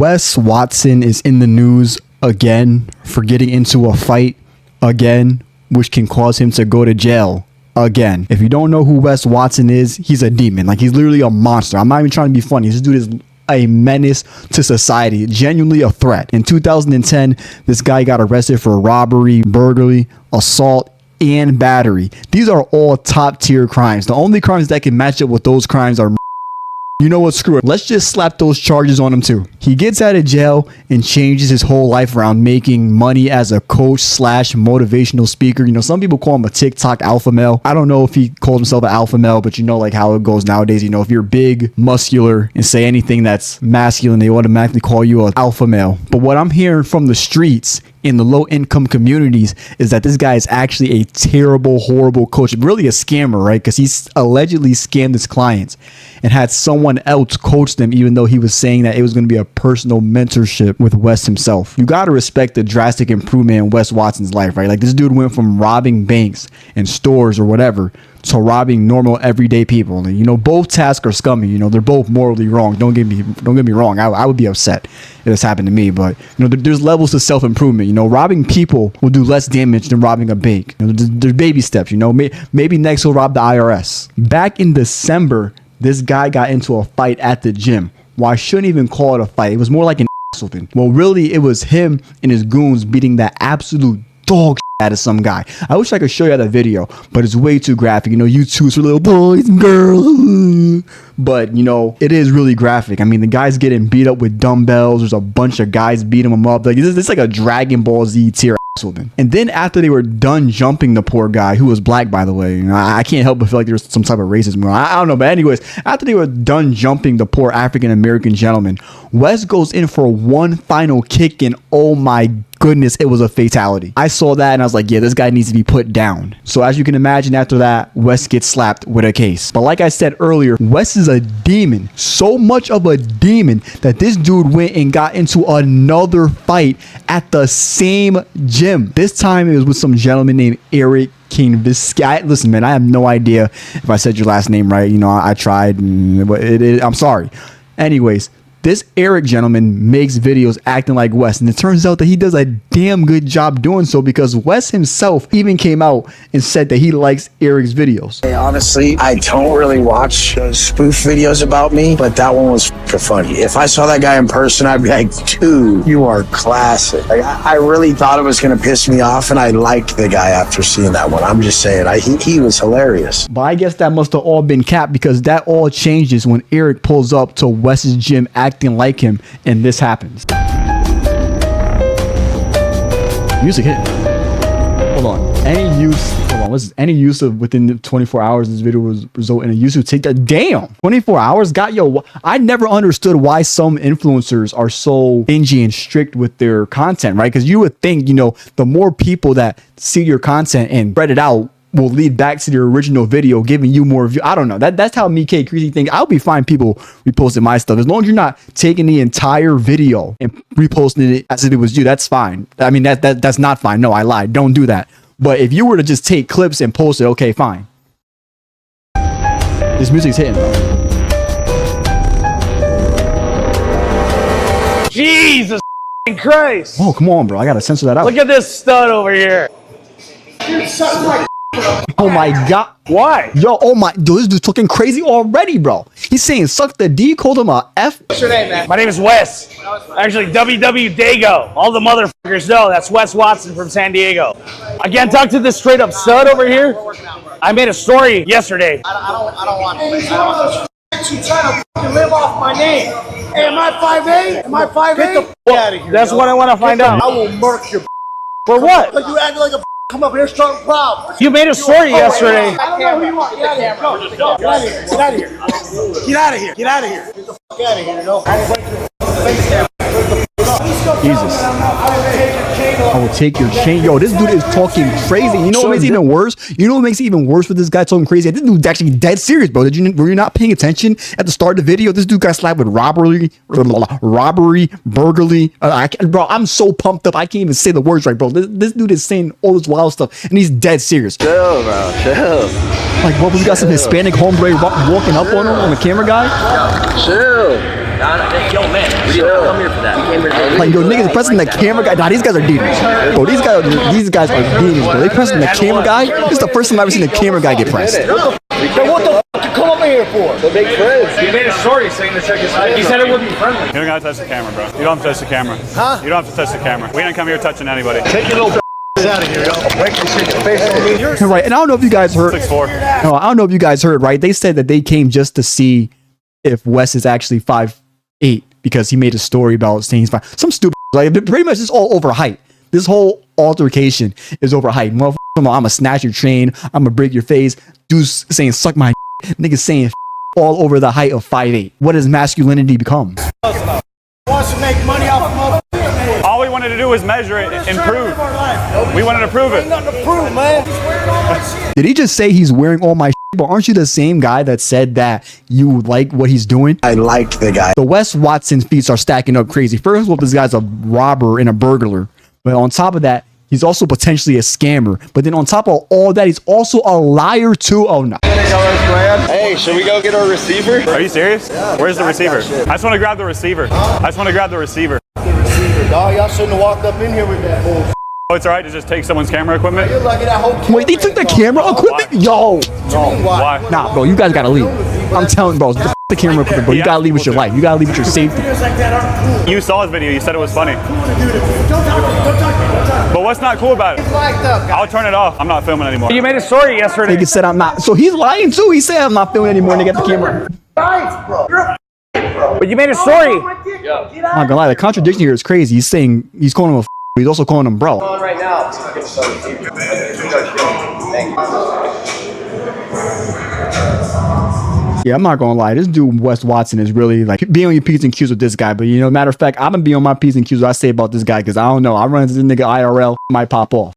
Wes Watson is in the news again for getting into a fight again, which can cause him to go to jail again. If you don't know who Wes Watson is, he's a demon. Like, he's literally a monster. I'm not even trying to be funny. This dude is a menace to society, genuinely a threat. In 2010, this guy got arrested for robbery, burglary, assault, and battery. These are all top tier crimes. The only crimes that can match up with those crimes are, you know what, screw it. Let's just slap those charges on him too. He gets out of jail and changes his whole life around making money as a coach slash motivational speaker. You know, some people call him a TikTok alpha male. I don't know if he calls himself an alpha male, but you know, like how it goes nowadays. You know, if you're big, muscular, and say anything that's masculine, they automatically call you an alpha male. But what I'm hearing from the streets in the low income communities is that this guy is actually a terrible, horrible coach, really a scammer, right? Because he's allegedly scammed his clients and had someone else coach them, even though he was saying that it was going to be a personal mentorship with Wes himself. You got to respect the drastic improvement in Wes Watson's life, right? Like, this dude went from robbing banks and stores or whatever to robbing normal everyday people. And, you know, both tasks are scummy. You know, they're both morally wrong. Don't get me wrong. I would be upset if this happened to me, but you know, there's levels to self-improvement. You know, robbing people will do less damage than robbing a bank. You know, there's baby steps. You know, maybe next he'll rob the IRS. Back in December, this guy got into a fight at the gym. Well, I shouldn't even call it a fight. It was more like an ass whooping. Well, really, it was him and his goons beating the absolute dog out of some guy. I wish I could show you that video, but it's way too graphic. You know, YouTube's for little boys and girls. But, you know, it is really graphic. I mean, the guy's getting beat up with dumbbells. There's a bunch of guys beating him up. Like, this is like a Dragon Ball Z tier ass whooping. And then after they were done jumping the poor guy, who was black, by the way, you know, I can't help but feel like there's some type of racism. I don't know. But anyways, after they were done jumping the poor African-American gentleman, Wes goes in for one final kick, and oh my goodness, it was a fatality. I saw that and I was like, yeah, this guy needs to be put down. So as you can imagine, after that, Wes gets slapped with a case. But like I said earlier, Wes is a demon. So much of a demon that this dude went and got into another fight at the same gym. This time it was with some gentleman named Eric King. Listen, man, I have no idea if I said your last name right. You know, I tried, but I'm sorry. Anyways, this Eric gentleman makes videos acting like Wes, and it turns out that he does a damn good job doing so, because Wes himself even came out and said that he likes Eric's videos. Hey, honestly, I don't really watch those spoof videos about me, but that one was funny. If I saw that guy in person, I'd be like, dude, you are classic. Like, I really thought it was going to piss me off, and I liked the guy after seeing that one. I'm just saying, he was hilarious. But I guess that must have all been capped, because that all changes when Eric pulls up to Wes's gym acting like him, and this happens. Music hit. Hold on. Any use of within the 24 hours this video was result in a user take that. Damn, 24 hours got yo. I never understood why some influencers are so stingy and strict with their content, right? Because you would think, you know, the more people that see your content and spread it out will lead back to the original video, giving you more views. I don't know. That's how me, Kreezy, think. I'll be fine people reposting my stuff. As long as you're not taking the entire video and reposting it as if it was you, that's fine. I mean, that's not fine. No, I lied. Don't do that. But if you were to just take clips and post it, okay, fine. This music's hitting, bro. Jesus Christ. Oh, come on, bro. I gotta censor that out. Look at this stud over here. Oh my God. Why? Yo, oh my, dude, this dude's talking crazy already, bro. He's saying suck the D, called him a F. What's your name, man? My name is Wes. Actually, WW Dago. All the motherfuckers know that's Wes Watson from San Diego. I can't talk to this straight up stud over here. I made a story yesterday. I don't want it. You trying to fucking live off my name. Hey, am I 5'8"? Am I 5'8"? Get the fuck out of here. That's what I want to find out. I will murk your For what? Like you acting like a come up here, start proud. You made a story yesterday. I don't know who you are. Get out of here. Go. Get out of here. Get out of here. Get out of here. Get the fuck out of here. You know? Jesus. I will take your chain. Yo, this dude is talking crazy. You know what makes it even worse? You know what makes it even worse with this guy talking crazy? This dude's actually dead serious, bro. Were you not paying attention at the start of the video? This dude got slapped with robbery, burglary. Bro, I'm so pumped up. I can't even say the words right, bro. This dude is saying all this wild stuff, and he's dead serious. Chill, bro. Chill. Like, what? We got some Hispanic hombre walking up on him, on the camera guy. Chill. Yo, man, we didn't come here for that. We came here for Like, yo, niggas pressing the camera guy. Nah, these guys are demons. Bro, these guys are demons, bro. They pressing the camera guy. This is the first time I've ever seen the camera guy get pressed. What the fuck you come up in here for? to make friends. He made a story saying to check his ID. He said it wouldn't be friendly. You don't gotta touch the camera, bro. You don't have to touch the camera. Huh? You don't have to touch the camera. We didn't come here touching anybody. Take your little out of here, yo. Break this shit your face on me. Right, and I don't know if you guys heard. 6'4". No, I don't know if you guys heard. Right, they said that they came just to see if Wes is actually 5'8" because he made a story about saying he's 5. Some stupid. Like pretty much, it's all over height. This whole altercation is over height. Motherfucker, I'm gonna snatch your chain. I'm gonna break your face. Dudes saying suck my. Niggas saying all over the height of 5'8". What does masculinity become? Wants to make money off of motherfuckers. All we wanted to do was measure it and prove. We wanted to prove it. Ain't nothing to prove, man. He's wearing all my shit. Did he just say he's wearing all my shit? But aren't you the same guy that said that you like what he's doing? I like the guy. The Wes Watson feats are stacking up crazy. First of all, this guy's a robber and a burglar. But on top of that, he's also potentially a scammer. But then on top of all that, he's also a liar too. Oh no. Hey, should we go get our receiver? Are you serious? Where's the receiver? I just want to grab the receiver. I just want to grab the receiver. Dog, y'all shouldn't have walked up in here with that bullshit. Oh, it's alright to just take someone's camera equipment? You're lucky that whole camera Wait, they took the ain't camera equipment? Yo. gone. Why? Why? Nah, bro, you guys gotta leave. I'm telling bro, the camera equipment, bro. You gotta leave with your life. You gotta leave with your safety. Videos like that aren't cool. You saw his video. You said it was funny. Don't talk to me. Don't talk to me. But what's not cool about it? It's locked up, guys. I'll turn it off. I'm not filming anymore. You made a story yesterday. Nigga said I'm not. So he's lying too. He said I'm not filming anymore. Nigga, get the camera. Guys, bro. You're a But you made a story. I'm not gonna lie. The contradiction here is crazy. He's saying he's calling him a. He's also calling him bro. On right now. Thank you. Yeah, I'm not gonna lie. This dude Wes Watson is really like be on your P's and Q's with this guy. But you know, matter of fact, I'm gonna be on my P's and Q's what I say about this guy because I don't know. I run into this nigga IRL, might pop off.